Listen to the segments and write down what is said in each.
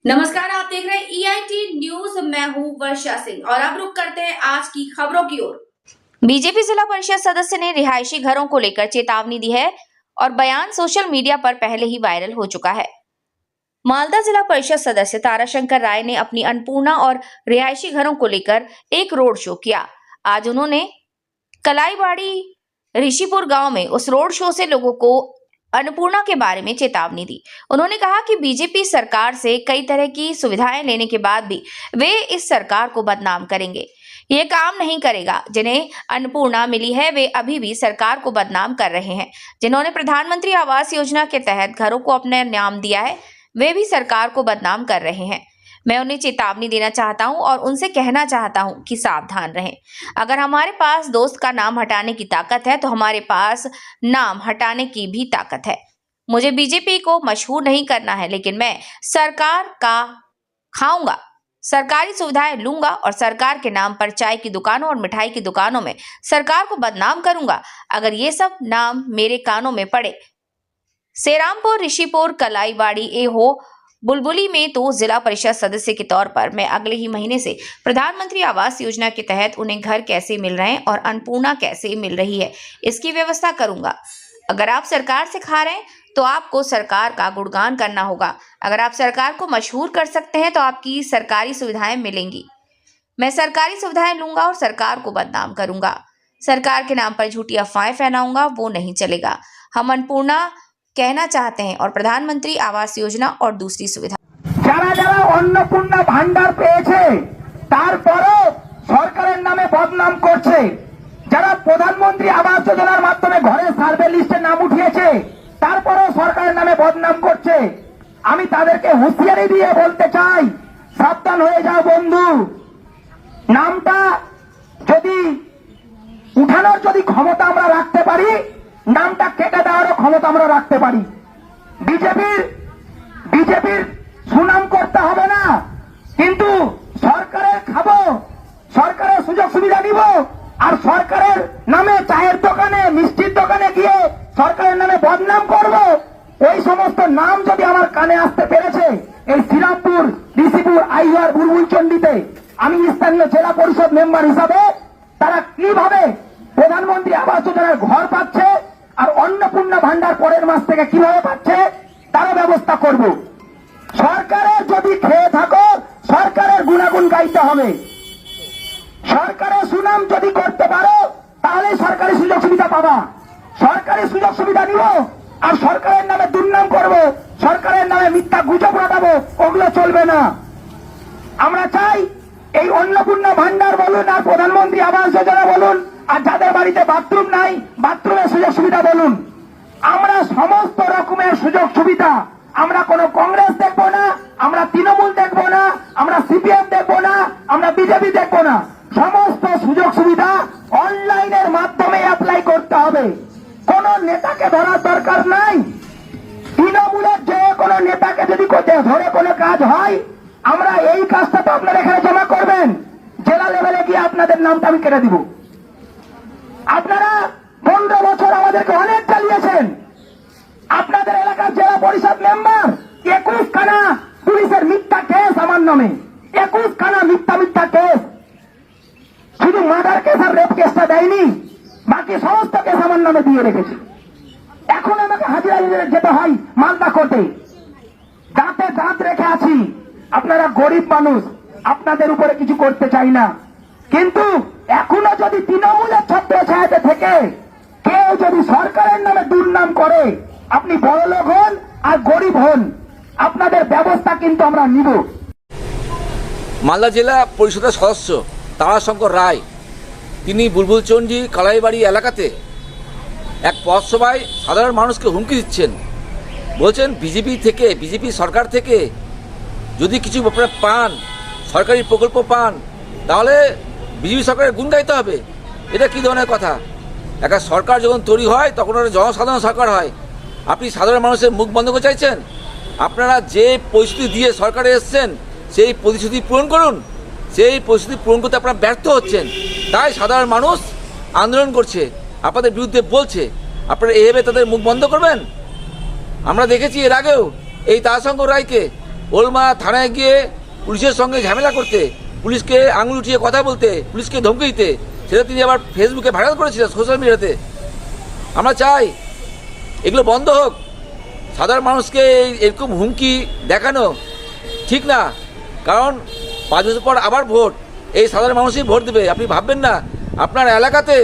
नमस्कार, आप देख रहे हैं EIT न्यूज। मैं हूं वर्षा सिंह और अब रुक करते हैं आज की खबरों की ओर। बीजेपी जिला परिषद सदस्य ने रिहायशी घरों को लेकर चेतावनी दी है और बयान सोशल मीडिया पर पहले ही वायरल हो चुका है। मालदा जिला परिषद सदस्य ताराशंकर राय ने अपनी अन्नपूर्णा और रिहायशी घरों को लेकर एक रोड शो किया। आज उन्होंने कलाईबाड़ी ऋषिपुर गांव में उस रोड शो से लोगों को अन्नपूर्णा के बारे में चेतावनी दी। उन्होंने कहा कि बीजेपी सरकार से कई तरह की सुविधाएं लेने के बाद भी वे इस सरकार को बदनाम करेंगे। ये काम नहीं करेगा। जिन्हें अन्नपूर्णा मिली है वे अभी भी सरकार को बदनाम कर रहे हैं। जिन्होंने प्रधानमंत्री आवास योजना के तहत घरों को अपने नाम दिया है वे भी सरकार को बदनाम कर रहे हैं। मैं उन्हें चेतावनी देना चाहता हूं और उनसे कहना चाहता हूं कि सावधान रहें। अगर हमारे पास दोस्त का नाम हटाने की ताकत है तो हमारे पास नाम हटाने की भी ताकत है। मुझे बीजेपी को मशहूर नहीं करना है, लेकिन मैं सरकार का खाऊंगा, सरकारी सुविधाएं लूंगा और सरकार के नाम पर चाय की दुकानों और मिठाई की दुकानों में सरकार को बदनाम करूंगा। अगर ये सब नाम मेरे कानों में पड़े, सेरामपुर, ऋषिपुर, कलाईबाड़ी, एहो, बुलबुली में, तो जिला परिषद सदस्य के तौर पर मैं अगले ही महीने से प्रधानमंत्री आवास योजना के तहत उन्हें घर कैसे मिल रहे हैं और अन्नपूर्णा कैसे मिल रही है इसकी व्यवस्था करूंगा। अगर आप सरकार से खा रहे हैं तो आपको सरकार का गुणगान करना होगा। अगर आप सरकार को मशहूर कर सकते हैं तो आपकी सरकारी सुविधाएं मिलेंगी। मैं सरकारी सुविधाएं लूंगा और सरकार को बदनाम करूंगा। सरकार के नाम पर झूठी अफवाहें फैलाऊंगा, वो नहीं चलेगा। हम अन्नपूर्णा कहना चाहते हैं और प्रधानमंत्री आवास योजना और दूसरी सुविधा। যারা যারা অন্নপূর্ণা ভান্ডার পেয়েছে তারপরও সরকারের নামে বদনাম করছে, যারা প্রধানমন্ত্রী আবাস যোজনার মাধ্যমে ঘরে সার্ভে লিস্টে নাম উঠিয়েছে তারপরও সরকারের নামে বদনাম করছে, আমি তাদেরকে হুঁশিয়ারি দিয়ে বলতে চাই, সাবধান হয়ে যাও বন্ধু। নামটা যদি উঠানোর যদি ক্ষমতা আমরা রাখতে পারি, নামটা কেটে দেওয়ারও ক্ষমতা আমরা রাখতে পারি। বিজেপির সুনাম করতে হবে না, কিন্তু সরকারের খাবো, সরকারের সুযোগ সুবিধা নিব আর সরকারের নামে চায়ের দোকানে মিষ্টির দোকানে গিয়ে সরকারের নামে বদনাম করব। ওই সমস্ত নাম যদি আমার কানে আসতে পেরেছে এই শ্রীরামপুর, ঋষিপুর, আইহার, বুলবুলচন্ডিতে আমি স্থানীয় জেলা পরিষদ মেম্বার হিসাবে তারা কিভাবে প্রধানমন্ত্রী আবাস যোজনার ঘর পাচ্ছে আর অন্নপূর্ণা ভান্ডার পরের মাস থেকে কিভাবে পাচ্ছে তারও ব্যবস্থা করব। সরকারের যদি খেয়ে থাকো সরকারের গুণাগুণ গাইতে হবে। সরকারের সুনাম যদি করতে পারো তাহলে সরকারি সুযোগ সুবিধা পাবা। সরকারি সুযোগ সুবিধা নিব আর সরকারের নামে দুর্নাম করব, সরকারের নামে মিথ্যা গুজব রটাবো, ওগুলো চলবে না। আমরা চাই এই অন্নপূর্ণা ভান্ডার বলুন আর প্রধানমন্ত্রী আবাস যোজনা বলুন আর যাদের বাড়িতে বাথরুম নাই বাথরুমের সুযোগ সুবিধা বলুন, আমরা সমস্ত রকমের সুযোগ সুবিধা, আমরা কোনো কংগ্রেস দেখবো না, আমরা তৃণমূল দেখবো না, আমরা সিপিএম দেখবো না, আমরা বিজেপি দেখবো না, সমস্ত সুযোগ সুবিধা অনলাইনের মাধ্যমে অ্যাপ্লাই করতে হবে। কোন নেতাকে ধরার দরকার নাই। তৃণমূলের যে কোনো নেতাকে যদি ধরে কোনো কাজ হয়, আমরা এই কাজটা তো আপনারা এখানে জমা করবেন, জেলা লেভেলে গিয়ে আপনাদের নামটা আমি কেটে দিব। আপনারা 15 বছর আমাদেরকে অনেক চালিয়েছেন। আপনাদের এলাকার জেলা পরিষদ মেম্বার 21 খানা পুলিশের মিথ্যা কেস আমার নামে, 21 খানা মিথ্যা কেস, শুধু মার্ডার কেস আর রেপ কেসটা দেয়নি, বাকি সমস্ত কেস আমার নামে দিয়ে রেখেছে। এখন আমাকে হাজিরা যেতে হয় মালদা কোর্টে, দাঁতে দাঁত রেখে আছি। আপনারা গরিব মানুষ, আপনাদের উপরে কিছু করতে চাই না, কিন্তু এখনো যদি তৃণমূলের ছত্রছায়াতে থেকে কেউ যদি সরকারের নামে দুর্নাম করে, আপনি বড় লোক হন আর গরিব হন, আপনাদের ব্যবস্থা কিন্তু আমরা নিব। মালদা জেলা পরিষদের সদস্য তারাশঙ্কর রায় তিনি বুলবুলচন্ডী, কালাইবাড়ি এলাকাতে এক পথসভায় সাধারণ মানুষকে হুমকি দিচ্ছেন। বলছেন বিজেপি সরকার থেকে যদি কিছু আপনারা পান, সরকারি প্রকল্প পান, তাহলে বিজেপি সরকারের গুণ গাইতে হবে। এটা কী ধরনের কথা? একটা সরকার যখন তৈরি হয় তখন ওটা জনসাধারণ সরকার হয়। আপনি সাধারণ মানুষের মুখ বন্ধ করতে চাইছেন? আপনারা যে প্রতিশ্রুতি দিয়ে সরকারে এসছেন সেই প্রতিশ্রুতি পূরণ করুন। সেই প্রতিশ্রুতি পূরণ করতে আপনারা ব্যর্থ হচ্ছেন, তাই সাধারণ মানুষ আন্দোলন করছে, আপনাদের বিরুদ্ধে বলছে। আপনারা এভাবে তাদের মুখ বন্ধ করবেন? আমরা দেখেছি এর আগেও এই তারাশঙ্কর রায়কে ওলমা থানায় গিয়ে পুলিশের সঙ্গে ঝামেলা করতে, পুলিশকে আঙুল উঠিয়ে কথা বলতে, পুলিশকে ধমকি দিতে, সেটা তিনি আবার ফেসবুকে ভাইরাল করেছিলেন, সোশ্যাল মিডিয়াতে। আমরা চাই এগুলো বন্ধ হোক। সাধারণ মানুষকে এরকম হুমকি দেখানো ঠিক না, কারণ 5 বছর পর আবার ভোট, এই সাধারণ মানুষই ভোট দেবে। আপনি ভাববেন না আপনার এলাকাতে,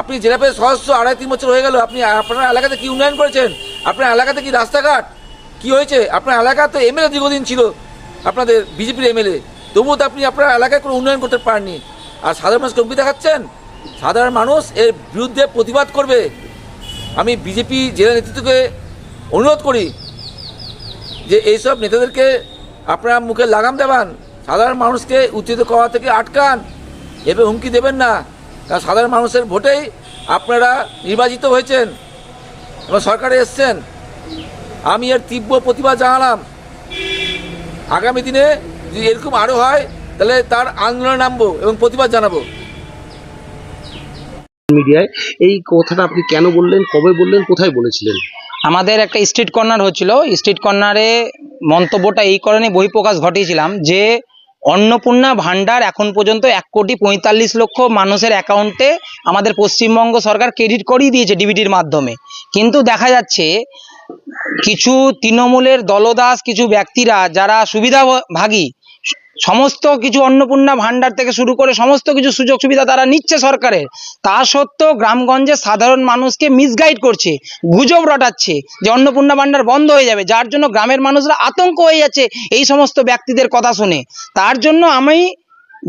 আপনি জেলা পরিষদ সদস্য 2.5-3 বছর হয়ে গেল, আপনি আপনার এলাকাতে কি উন্নয়ন করেছেন? আপনার এলাকাতে কি রাস্তাঘাট কি হয়েছে? আপনার এলাকাতে এমএলএ দীর্ঘদিন ছিল, আপনাদের বিজেপির এমএলএ, তবুও তো আপনি আপনার এলাকায় কোনো উন্নয়ন করতে পারেননি। আর সাধারণ মানুষকে হুমকি দেখাচ্ছেন। সাধারণ মানুষ এর বিরুদ্ধে প্রতিবাদ করবে। আমি বিজেপি জেলা নেতৃত্বকে অনুরোধ করি যে এইসব নেতাদেরকে আপনারা মুখে লাগাম দেবান, সাধারণ মানুষকে উত্তেজিত করা থেকে আটকান, এভাবে হুমকি দেবেন না। কারণ সাধারণ মানুষের ভোটেই আপনারা নির্বাচিত হয়েছেন এবং সরকারে এসছেন। আমি এর তীব্র প্রতিবাদ জানালাম। আগামী দিনে যদি এরকম আরও হয় তাহলে তার আন্দোলনে নামবো এবং প্রতিবাদ জানাবো। মিডিয়ায় এই কথাটা আপনি কেন বললেন, কবে বললেন, কোথায় বলেছিলেন? আমাদের একটা স্ট্রিট কর্নার হচ্ছিল, স্ট্রিট কর্নারে মন্তব্যটা এই কারণে বহিঃপ্রকাশ ঘটিয়েছিলাম যে অন্নপূর্ণা ভান্ডার এখন পর্যন্ত 1,45,00,000 মানুষের অ্যাকাউন্টে আমাদের পশ্চিমবঙ্গ সরকার ক্রেডিট করিয়ে দিয়েছে ডিবিটির মাধ্যমে। কিন্তু দেখা যাচ্ছে কিছু তৃণমূলের দলদাস কিছু ব্যক্তিরা যারা সুবিধাভাগী, সমস্ত কিছু অন্নপূর্ণা ভান্ডার থেকে শুরু করে সমস্ত কিছু সুযোগ সুবিধা তারা নিচ্ছে সরকারের, তা সত্ত্বেও গ্রামগঞ্জে সাধারণ মানুষকে মিসগাইড করছে, গুজব রটাচ্ছে যে অন্নপূর্ণা ভান্ডার বন্ধ হয়ে যাবে, যার জন্য গ্রামের মানুষরা আতঙ্ক হয়ে যাচ্ছে এই সমস্ত ব্যক্তিদের কথা শুনে। তার জন্য আমি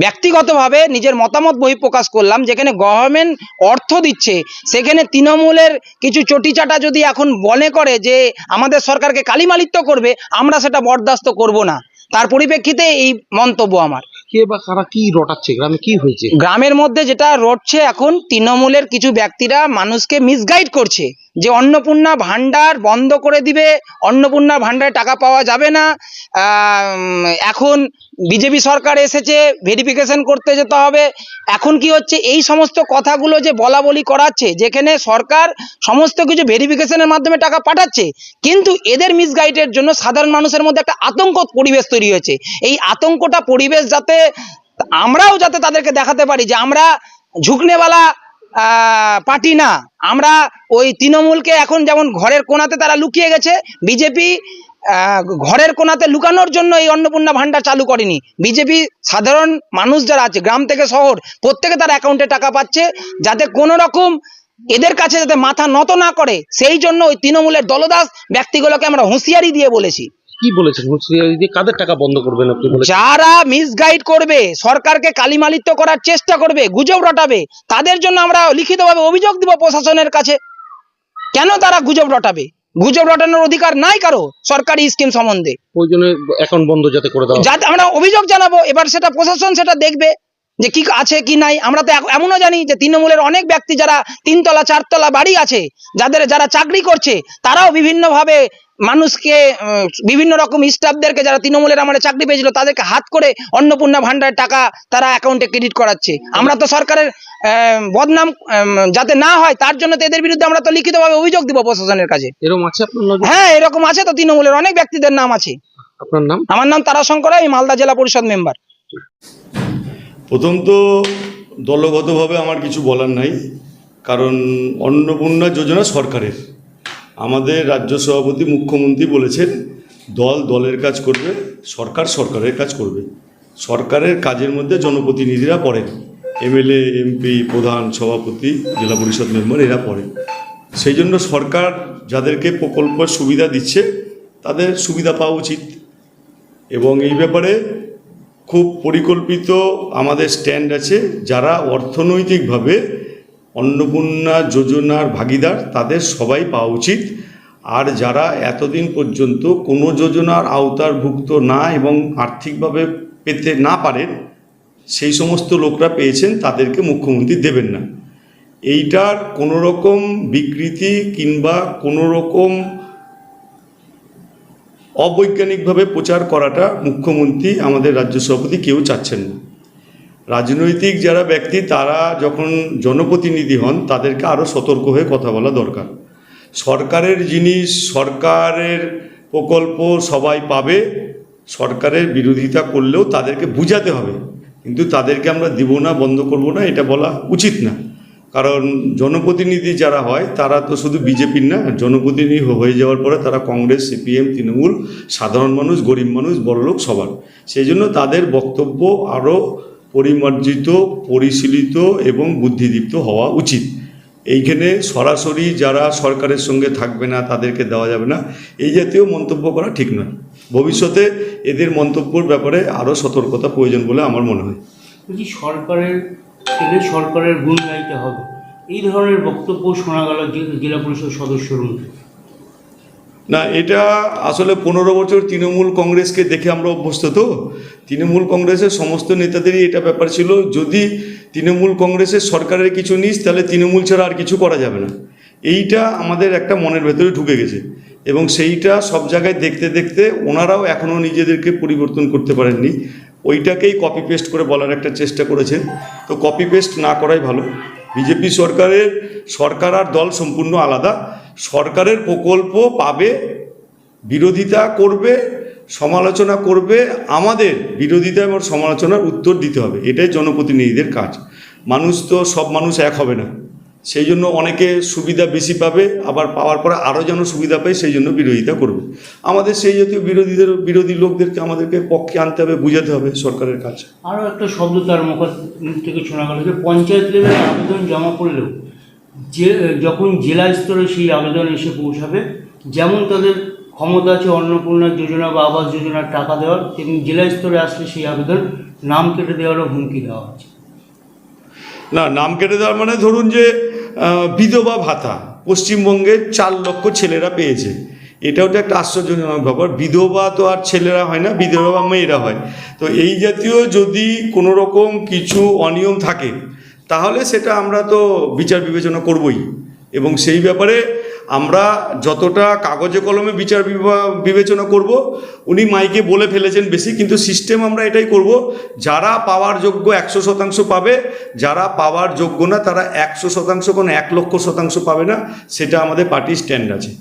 ব্যক্তিগতভাবে নিজের মতামত বহিঃপ্রকাশ করলাম, যেখানে গভর্নমেন্ট অর্থ দিচ্ছে সেখানে তৃণমূলের কিছু চটিচাটা যদি এখন মনে করে যে আমাদের সরকারকে কালিমালিত্য করবে, আমরা সেটা বরদাস্ত করব না। তার পরিপ্রেক্ষিতে এই মন্তব্য আমার। কে বা কারা কি রটাচ্ছে, গ্রামে কি হয়েছে? গ্রামের মধ্যে যেটা রটছে এখন, তৃণমূলের কিছু ব্যক্তিরা মানুষকে মিসগাইড করছে যে অন্নপূর্ণা ভান্ডার বন্ধ করে দিবে, অন্নপূর্ণা ভান্ডারে টাকা পাওয়া যাবে না, এখন বিজেপি সরকার এসেছে ভেরিফিকেশন করতে যেতে হবে। এখন কি হচ্ছে, এই সমস্ত কথাগুলো যে বলা বলি করাচ্ছে, যেখানে সরকার সমস্ত কিছু ভেরিফিকেশনের মাধ্যমে টাকা পাঠাচ্ছে, কিন্তু এদের মিসগাইডের জন্য সাধারণ মানুষের মধ্যে একটা আতঙ্ক পরিবেশ তৈরি হয়েছে। এই আতঙ্কটা পরিবেশ যাতে আমরাও যাতে তাদেরকে দেখাতে পারি যে আমরা ঝুঁকনেওয়ালা পার্টি না, আমরা ওই তৃণমূলকে এখন যেমন ঘরের কোণাতে তারা লুকিয়ে গেছে, বিজেপি ঘরের কোণাতে লুকানোর জন্য এই অন্নপূর্ণা ভান্ডার চালু করেনি। বিজেপি সাধারণ মানুষ যারা আছে গ্রাম থেকে শহর প্রত্যেকে তার অ্যাকাউন্টে টাকা পাচ্ছে, যাতে কোনো রকম এদের কাছে যাতে মাথা নত না করে, সেই জন্য ওই তৃণমূলের দলদাস ব্যক্তিগুলোকে আমরা হুঁশিয়ারি দিয়ে বলেছি। কি বলেছেন? কাদের টাকা বন্ধ করবেন আপনি বলেছেন? যারা মিসগাইড করবে, সরকারকে কালিমালিত্য করার চেষ্টা করবে, গুজব রটাবে, তাদের জন্য আমরা লিখিতভাবে অভিযোগ দিব প্রশাসনের কাছে। কেন তারা গুজব রটাবে? গুজব রটানোর অধিকার নাই কারো সরকারি স্কিম সম্বন্ধে। ওই জন্য অ্যাকাউন্ট বন্ধ যাতে করে দাও, যাতে আমরা অভিযোগ জানাবো, এবার সেটা প্রশাসন সেটা দেখবে যে কি আছে কি নাই। আমরা তো এমনও জানি যে তৃণমূলের অনেক ব্যক্তি যারা 3তলা 4তলা বাড়ি আছে, যারা চাকরি করছে, তারাও বিভিন্নভাবে মানুষকে বিভিন্ন রকম স্টাফদেরকে যারা তৃণমূলের আমার চাকরি পেয়েছিল তাদেরকে হাত করে অন্নপূর্ণা ভান্ডারের টাকা তারা অ্যাকাউন্টে ক্রেডিট করাচ্ছে। আমরা তো সরকারের বদনাম যাতে না হয় তার জন্য তো এদের বিরুদ্ধে আমরা তো লিখিতভাবে অভিযোগ দিব প্রশাসনের কাছে। এরকম আছে আপনার নজরে? হ্যাঁ, এরকম আছে তো, তৃণমূলের অনেক ব্যক্তিদের নাম আছে। আপনার নাম? আমার নাম তারাশঙ্কর, আমি মালদা জেলা পরিষদ মেম্বার। প্রথম তো দলগতভাবে আমার কিছু বলার নাই, কারণ অন্নপূর্ণা যোজনা সরকারের, আমাদের রাজ্য সভাপতি মুখ্যমন্ত্রী বলেছেন দল দলের কাজ করবে, সরকার সরকারের কাজ করবে। সরকারের কাজের মধ্যে জনপ্রতিনিধিরা পড়েন, এমএলএ, এমপি, প্রধান, সভাপতি, জেলা পরিষদ মেম্বার এরা পড়েন। সেই জন্য সরকার যাদেরকে প্রকল্পের সুবিধা দিচ্ছে তাদের সুবিধা পাওয়া উচিত, এবং এই ব্যাপারে খুব পরিকল্পিত আমাদের স্ট্যান্ড আছে। যারা অর্থনৈতিকভাবে অন্নপূর্ণা যোজনার ভাগিদার তাদের সবাই পাওয়া উচিত, আর যারা এতদিন পর্যন্ত কোনো যোজনার আওতারভুক্ত না এবং আর্থিকভাবে পেতে না পারেন, সেই সমস্ত লোকরা পেয়েছেন, তাদেরকে মুখ্যমন্ত্রী দেবেন না। এইটার কোনো রকম বিকৃতি কিংবা কোনো রকম অবৈজ্ঞানিকভাবে প্রচার করাটা মুখ্যমন্ত্রী, আমাদের রাজ্য সভাপতি কেউ চাচ্ছেন না। রাজনৈতিক যারা ব্যক্তি তারা যখন জনপ্রতিনিধি হন তাদেরকে আরও সতর্ক হয়ে কথা বলা দরকার। সরকারের জিনিস, সরকারের প্রকল্প সবাই পাবে, সরকারের বিরোধিতা করলেও তাদেরকে বুঝাতে হবে, কিন্তু তাদেরকে আমরা দিব না, বন্ধ করব না, এটা বলা উচিত না। কারণ জনপ্রতিনিধি যারা হয় তারা তো শুধু বিজেপির না, জনপ্রতিনিধি হয়ে যাওয়ার পরে তারা কংগ্রেস, সিপিএম, তৃণমূল, সাধারণ মানুষ, গরিব মানুষ, বড়লোক সবার। সেই জন্য তাদের বক্তব্য আরও পরিমার্জিত, পরিশীলিত এবং বুদ্ধিদীপ্ত হওয়া উচিত। এইখানে সরাসরি যারা সরকারের সঙ্গে থাকবে না তাদেরকে দেওয়া যাবে না, এই জাতীয় মন্তব্য করা ঠিক নয়। ভবিষ্যতে এদের মন্তব্যের ব্যাপারে আরও সতর্কতা প্রয়োজন বলে আমার মনে হয়। বলছি সরকারের গুণ গাইতে হবে, এই ধরনের বক্তব্য শোনা গেল জেলা পরিষদ সদস্যর মধ্যে। না, এটা আসলে 15 বছর তৃণমূল কংগ্রেসকে দেখে আমরা অভ্যস্ত। তো তৃণমূল কংগ্রেসের সমস্ত নেতাদেরই এটা ব্যাপার ছিল, যদি তৃণমূল কংগ্রেসের সরকারের কিছু নিস তাহলে তৃণমূল ছাড়া আর কিছু করা যাবে না। এইটা আমাদের একটা মনের ভেতরে ঢুকে গেছে এবং সেইটা সব জায়গায় দেখতে দেখতে ওনারাও এখনও নিজেদেরকে পরিবর্তন করতে পারেননি। ওইটাকেই কপি পেস্ট করে বলার একটা চেষ্টা করেছেন, তো কপি পেস্ট না করাই ভালো। বিজেপি সরকার আর দল সম্পূর্ণ আলাদা। সরকারের প্রকল্প পাবে, বিরোধিতা করবে, সমালোচনা করবে, আমাদের বিরোধিতা এবং সমালোচনার উত্তর দিতে হবে। এটাই জনপ্রতিনিধিদের কাজ। মানুষ তো সব মানুষ এক হবে না, সেই জন্য অনেকে সুবিধা বেশি পাবে, আবার পাওয়ার পরে আরও যেন সুবিধা পায় সেই জন্য বিরোধিতা করবে। আমাদের সেই জাতীয় বিরোধী লোকদেরকে আমাদেরকে পক্ষে আনতে হবে, বুঝাতে হবে সরকারের কাজ। আরও একটা শব্দ তার মুখ থেকে শোনা গেল যে পঞ্চায়েত লেভেলে আবেদন জমা করলেও যখন জেলা স্তরে সেই আবেদন এসে পৌঁছাবে, যেমন তাদের ক্ষমতা আছে অন্নপূর্ণা যোজনা বা আবাস যোজনার টাকা দেওয়ার, তেমনি জেলা স্তরে আসলে সেই আবেদন নাম কেটে দেওয়ারও হুমকি দেওয়া হচ্ছে। না, নাম কেটে দেওয়ার মানে ধরুন যে বিধবা ভাতা পশ্চিমবঙ্গের 4 লক্ষ ছেলেরা পেয়েছে, এটাও তো একটা আশ্চর্যজনক ব্যাপার। বিধবা তো আর ছেলেরা হয় না, বিধবা মেয়েরা হয়। তো এই জাতীয় যদি কোনো রকম কিছু অনিয়ম থাকে তাহলে সেটা আমরা তো বিচার বিবেচনা করবই, এবং সেই ব্যাপারে আমরা যতটা কাগজে কলমে বিচার বিবেচনা করব, উনি মাইকে বলে ফেলেছেন বেশি, কিন্তু সিস্টেম আমরা এটাই করব, যারা পাওয়ার যোগ্য 100% পাবে, যারা পাওয়ার যোগ্য না তারা 100% কোনো 1 লক্ষ শতাংশ পাবে না, সেটা আমাদের পার্টির স্ট্যান্ড আছে।